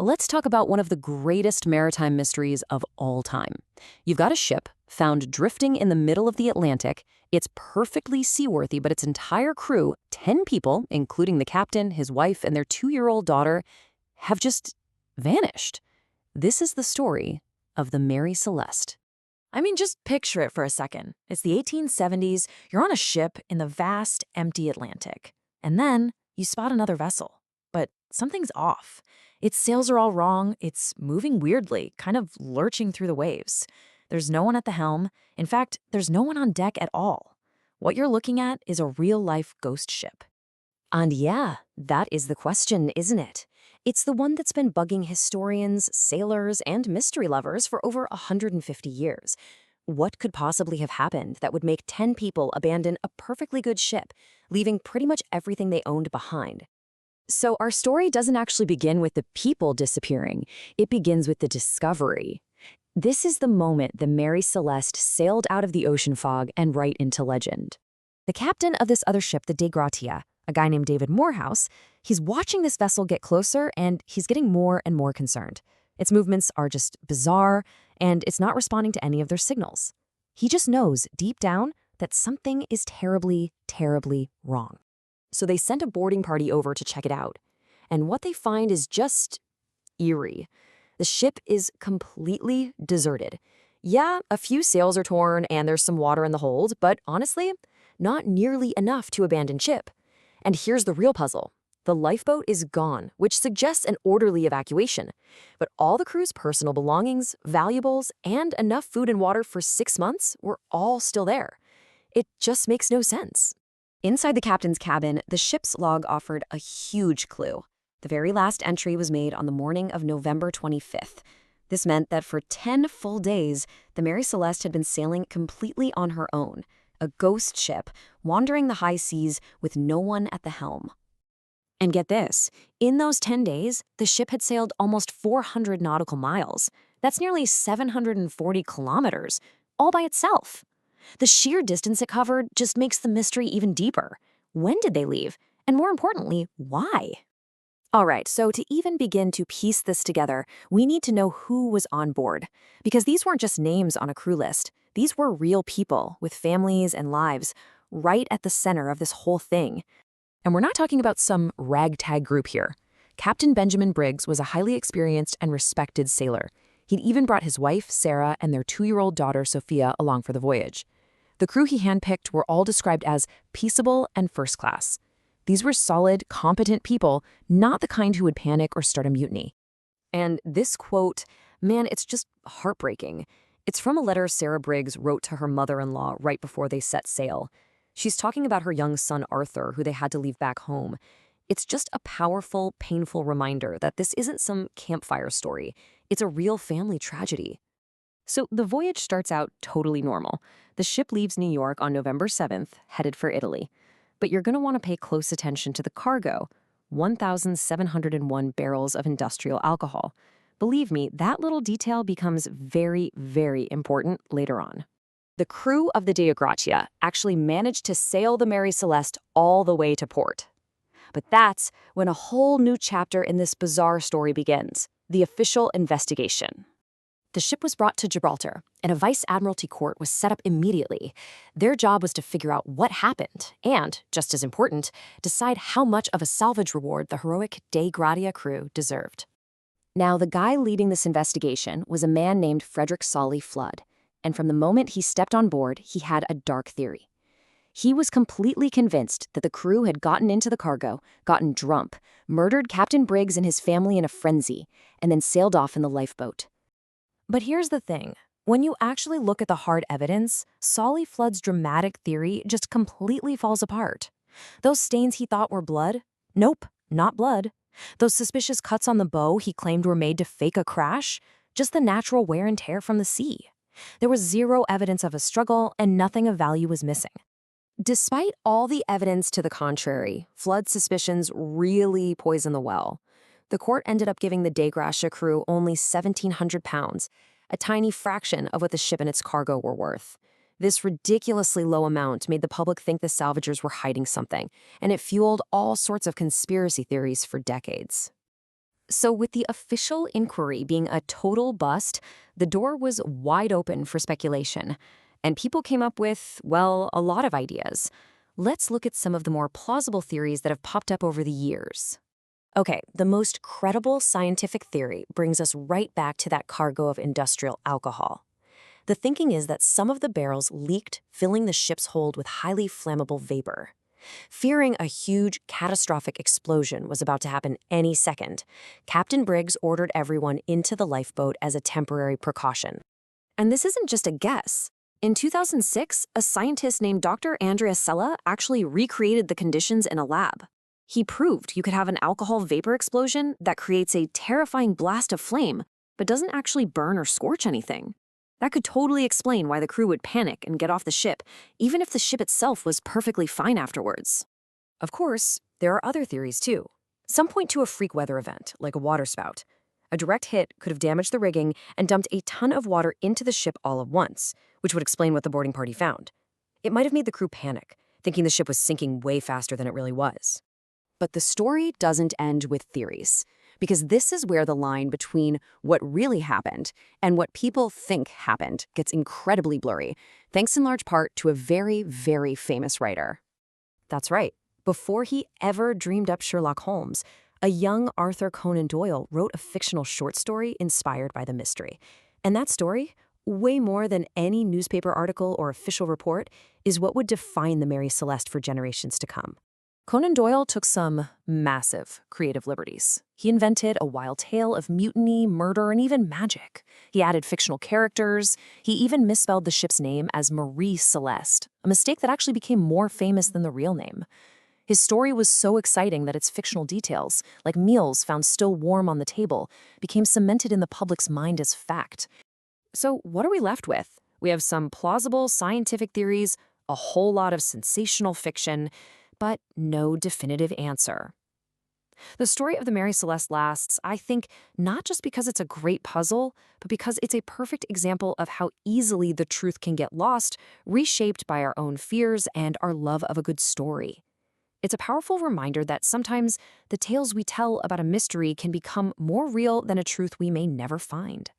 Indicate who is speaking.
Speaker 1: let's talk about one of the greatest maritime mysteries of all time. You've got a ship found drifting in the middle of the Atlantic. It's perfectly seaworthy, but its entire crew, 10 people, including the captain, his wife, and their 2-year-old daughter, have just vanished. This is the story of the Mary Celeste.
Speaker 2: I mean, just picture it for a second. It's the 1870s, you're on a ship in the vast, empty Atlantic. And then you spot another vessel. But something's off. Its sails are all wrong, it's moving weirdly, kind of lurching through the waves. There's no one at the helm. In fact, there's no one on deck at all. What you're looking at is a real-life ghost ship.
Speaker 1: And yeah, that is the question, isn't it? It's the one that's been bugging historians, sailors, and mystery lovers for over 150 years. What could possibly have happened that would make 10 people abandon a perfectly good ship, leaving pretty much everything they owned behind? So our story doesn't actually begin with the people disappearing. It begins with the discovery. This is the moment the Mary Celeste sailed out of the ocean fog and right into legend. The captain of this other ship, the Dei Gratia, a guy named David Morehouse, he's watching this vessel get closer and he's getting more and more concerned. Its movements are just bizarre and it's not responding to any of their signals. He just knows deep down that something is terribly, terribly wrong. So they sent a boarding party over to check it out. And what they find is just eerie. The ship is completely deserted. Yeah, a few sails are torn and there's some water in the hold, but honestly, not nearly enough to abandon ship. And here's the real puzzle. The lifeboat is gone, which suggests an orderly evacuation. But all the crew's personal belongings, valuables, and enough food and water for 6 months were all still there. It just makes no sense. Inside the captain's cabin, the ship's log offered a huge clue. The very last entry was made on the morning of November 25th. This meant that for 10 full days, the Mary Celeste had been sailing completely on her own, a ghost ship wandering the high seas with no one at the helm. And get this, in those 10 days, the ship had sailed almost 400 nautical miles. That's nearly 740 kilometers, all by itself. The sheer distance it covered just makes the mystery even deeper. When did they leave? And more importantly, why? All right, so to even begin to piece this together, we need to know who was on board. Because these weren't just names on a crew list. These were real people with families and lives right at the center of this whole thing. And we're not talking about some ragtag group here. Captain Benjamin Briggs was a highly experienced and respected sailor. He'd even brought his wife, Sarah, and their 2-year-old daughter, Sophia, along for the voyage. The crew he handpicked were all described as peaceable and first class. These were solid, competent people, not the kind who would panic or start a mutiny. And this quote, man, it's just heartbreaking. It's from a letter Sarah Briggs wrote to her mother-in-law right before they set sail. She's talking about her young son, Arthur, who they had to leave back home. It's just a powerful, painful reminder that this isn't some campfire story. It's a real family tragedy. So the voyage starts out totally normal. The ship leaves New York on November 7th, headed for Italy. But you're going to want to pay close attention to the cargo, 1,701 barrels of industrial alcohol. Believe me, that little detail becomes very, very important later on. The crew of the Dei Gratia actually managed to sail the Mary Celeste all the way to port. But that's when a whole new chapter in this bizarre story begins, the official investigation. The ship was brought to Gibraltar, and a Vice Admiralty court was set up immediately. Their job was to figure out what happened and, just as important, decide how much of a salvage reward the heroic Dei Gratia crew deserved. Now, the guy leading this investigation was a man named Frederick Solly Flood, and from the moment he stepped on board, he had a dark theory. He was completely convinced that the crew had gotten into the cargo, gotten drunk, murdered Captain Briggs and his family in a frenzy, and then sailed off in the lifeboat. But here's the thing. When you actually look at the hard evidence, Solly Flood's dramatic theory just completely falls apart. Those stains he thought were blood? Nope, not blood. Those suspicious cuts on the bow he claimed were made to fake a crash? Just the natural wear and tear from the sea. There was zero evidence of a struggle, and nothing of value was missing. Despite all the evidence to the contrary, Flood's suspicions really poisoned the well. The court ended up giving the Dei Gratia crew only 1,700 pounds, a tiny fraction of what the ship and its cargo were worth. This ridiculously low amount made the public think the salvagers were hiding something, and it fueled all sorts of conspiracy theories for decades. So, with the official inquiry being a total bust, the door was wide open for speculation. And people came up with, well, a lot of ideas. Let's look at some of the more plausible theories that have popped up over the years. Okay, the most credible scientific theory brings us right back to that cargo of industrial alcohol. The thinking is that some of the barrels leaked, filling the ship's hold with highly flammable vapor. Fearing a huge, catastrophic explosion was about to happen any second, Captain Briggs ordered everyone into the lifeboat as a temporary precaution. And this isn't just a guess. In 2006, a scientist named Dr. Andrea Sella actually recreated the conditions in a lab. He proved you could have an alcohol vapor explosion that creates a terrifying blast of flame, but doesn't actually burn or scorch anything. That could totally explain why the crew would panic and get off the ship, even if the ship itself was perfectly fine afterwards. Of course, there are other theories too. Some point to a freak weather event, like a waterspout. A direct hit could have damaged the rigging and dumped a ton of water into the ship all at once, which would explain what the boarding party found. It might have made the crew panic, thinking the ship was sinking way faster than it really was. But the story doesn't end with theories, because this is where the line between what really happened and what people think happened gets incredibly blurry, thanks in large part to a very, very famous writer. That's right. Before he ever dreamed up Sherlock Holmes, a young Arthur Conan Doyle wrote a fictional short story inspired by the mystery. And that story, way more than any newspaper article or official report, is what would define the Mary Celeste for generations to come. Conan Doyle took some massive creative liberties. He invented a wild tale of mutiny, murder, and even magic. He added fictional characters. He even misspelled the ship's name as Mary Celeste, a mistake that actually became more famous than the real name. His story was so exciting that its fictional details, like meals found still warm on the table, became cemented in the public's mind as fact. So what are we left with? We have some plausible scientific theories, a whole lot of sensational fiction, but no definitive answer. The story of the Mary Celeste lasts, I think, not just because it's a great puzzle, but because it's a perfect example of how easily the truth can get lost, reshaped by our own fears and our love of a good story. It's a powerful reminder that sometimes the tales we tell about a mystery can become more real than a truth we may never find.